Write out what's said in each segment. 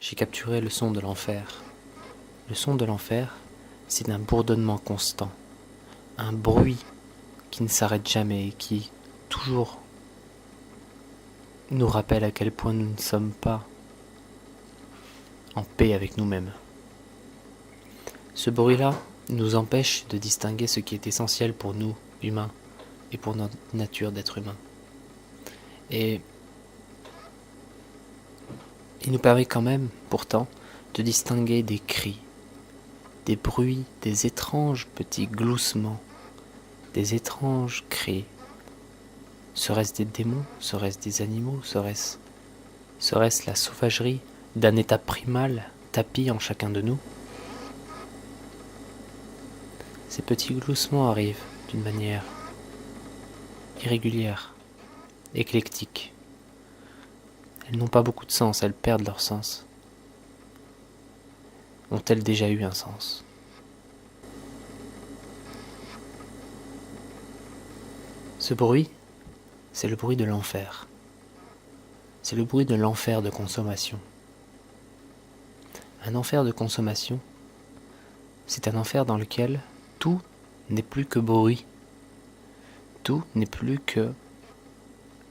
j'ai capturé le son de l'enfer. Le son de l'enfer, c'est un bourdonnement constant, un bruit qui ne s'arrête jamais et qui toujours nous rappelle à quel point nous ne sommes pas en paix avec nous-mêmes. Ce bruit-là nous empêche de distinguer ce qui est essentiel pour nous, humains, et pour notre nature d'être humain. Et il nous permet quand même, pourtant, de distinguer des cris, des bruits, des étranges petits gloussements, des étranges cris. Serait-ce des démons? Serait-ce des animaux? Serait-ce la sauvagerie d'un état primal tapi en chacun de nous? Ces petits gloussements arrivent d'une manière irrégulière, éclectique. Elles n'ont pas beaucoup de sens, elles perdent leur sens. Ont-elles déjà eu un sens? Ce bruit, c'est le bruit de l'enfer. C'est le bruit de l'enfer de consommation. Un enfer de consommation, c'est un enfer dans lequel tout n'est plus que bruit. Tout n'est plus que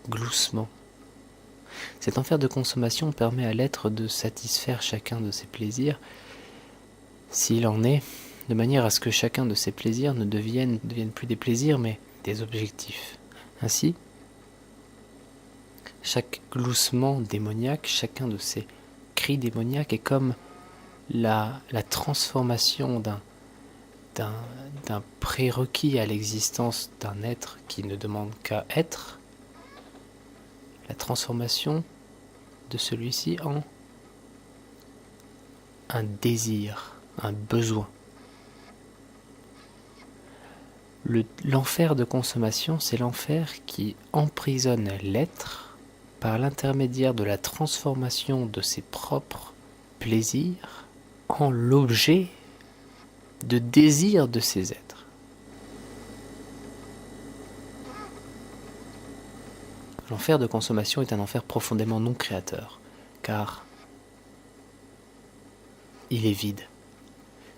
gloussement. Cet enfer de consommation permet à l'être de satisfaire chacun de ses plaisirs, s'il en est, de manière à ce que chacun de ces plaisirs ne devienne plus des plaisirs, mais des objectifs. Ainsi, chaque gloussement démoniaque, chacun de ces cris démoniaques est comme la transformation d'un prérequis à l'existence d'un être qui ne demande qu'à être, la transformation de celui-ci en un désir, un besoin. L'enfer de consommation, c'est l'enfer qui emprisonne l'être par l'intermédiaire de la transformation de ses propres plaisirs en l'objet de désir de ces êtres. L'enfer de consommation est un enfer profondément non créateur, car il est vide.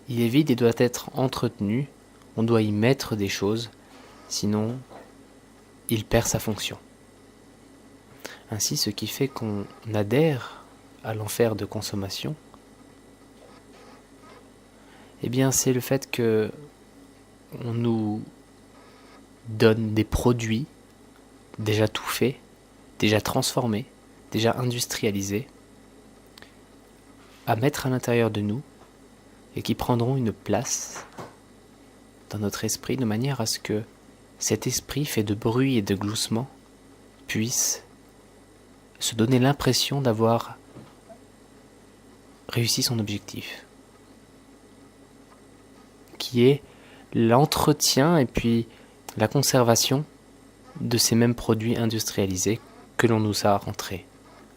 Il est vide et doit être entretenu, on doit y mettre des choses, sinon il perd sa fonction. Ainsi, ce qui fait qu'on adhère à l'enfer de consommation, eh bien, c'est le fait que on nous donne des produits déjà tout faits, déjà transformés, déjà industrialisés, à mettre à l'intérieur de nous et qui prendront une place dans notre esprit de manière à ce que cet esprit fait de bruit et de gloussement puisse se donner l'impression d'avoir réussi son objectif, qui est l'entretien et puis la conservation de ces mêmes produits industrialisés que l'on nous a rentrés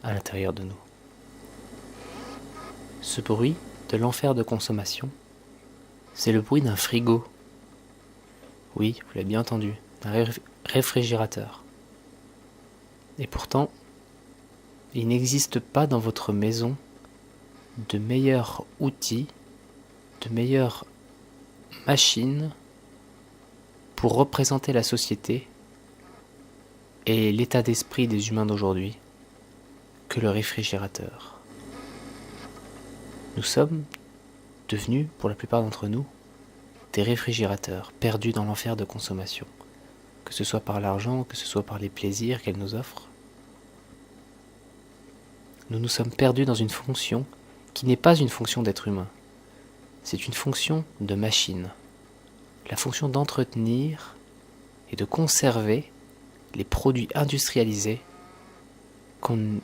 à l'intérieur de nous. Ce bruit de l'enfer de consommation, c'est le bruit d'un frigo. Oui, vous l'avez bien entendu, d'un réfrigérateur. Et pourtant, il n'existe pas dans votre maison de meilleurs outils, de meilleures machines pour représenter la société et l'état d'esprit des humains d'aujourd'hui que le réfrigérateur. Nous sommes devenus, pour la plupart d'entre nous, des réfrigérateurs perdus dans l'enfer de consommation, que ce soit par l'argent, que ce soit par les plaisirs qu'elle nous offre. Nous nous sommes perdus dans une fonction qui n'est pas une fonction d'être humain. C'est une fonction de machine. La fonction d'entretenir et de conserver les produits industrialisés qu'on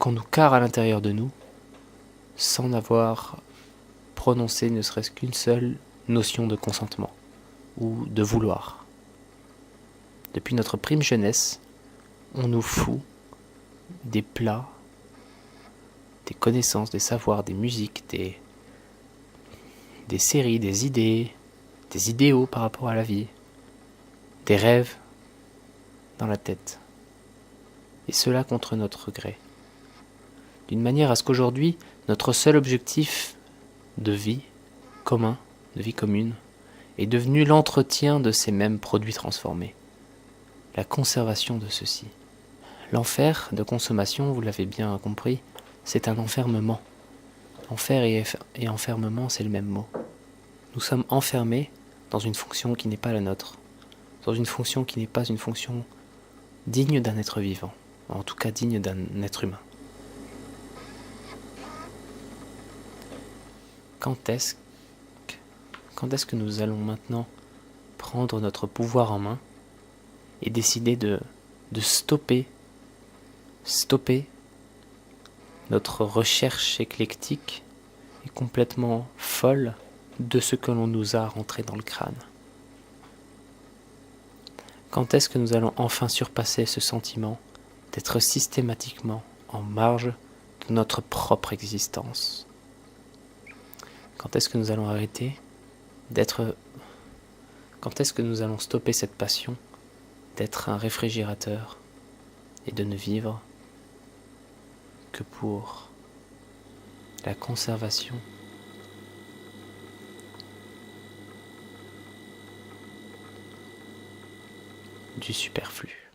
nous carre à l'intérieur de nous sans avoir prononcé ne serait-ce qu'une seule notion de consentement ou de vouloir. Depuis notre prime jeunesse, on nous fout des plats, des connaissances, des savoirs, des musiques, des séries, des idées, des idéaux par rapport à la vie, des rêves dans la tête. Et cela contre notre gré. d'une manière à ce qu'aujourd'hui, notre seul objectif de vie commun, de vie commune, est devenu l'entretien de ces mêmes produits transformés, la conservation de ceux-ci. L'enfer de consommation, vous l'avez bien compris, c'est un enfermement. Enfer et enfermement, c'est le même mot. Nous sommes enfermés dans une fonction qui n'est pas la nôtre, dans une fonction qui n'est pas une fonction digne d'un être vivant, en tout cas digne d'un être humain. Quand est-ce que nous allons maintenant prendre notre pouvoir en main et décider de stopper notre recherche éclectique et complètement folle de ce que l'on nous a rentré dans le crâne? Quand est-ce que nous allons enfin surpasser ce sentiment d'être systématiquement en marge de notre propre existence? Quand est-ce que nous allons arrêter d'être... Quand est-ce que nous allons stopper cette passion d'être un réfrigérateur et de ne vivre que pour la conservation du superflu?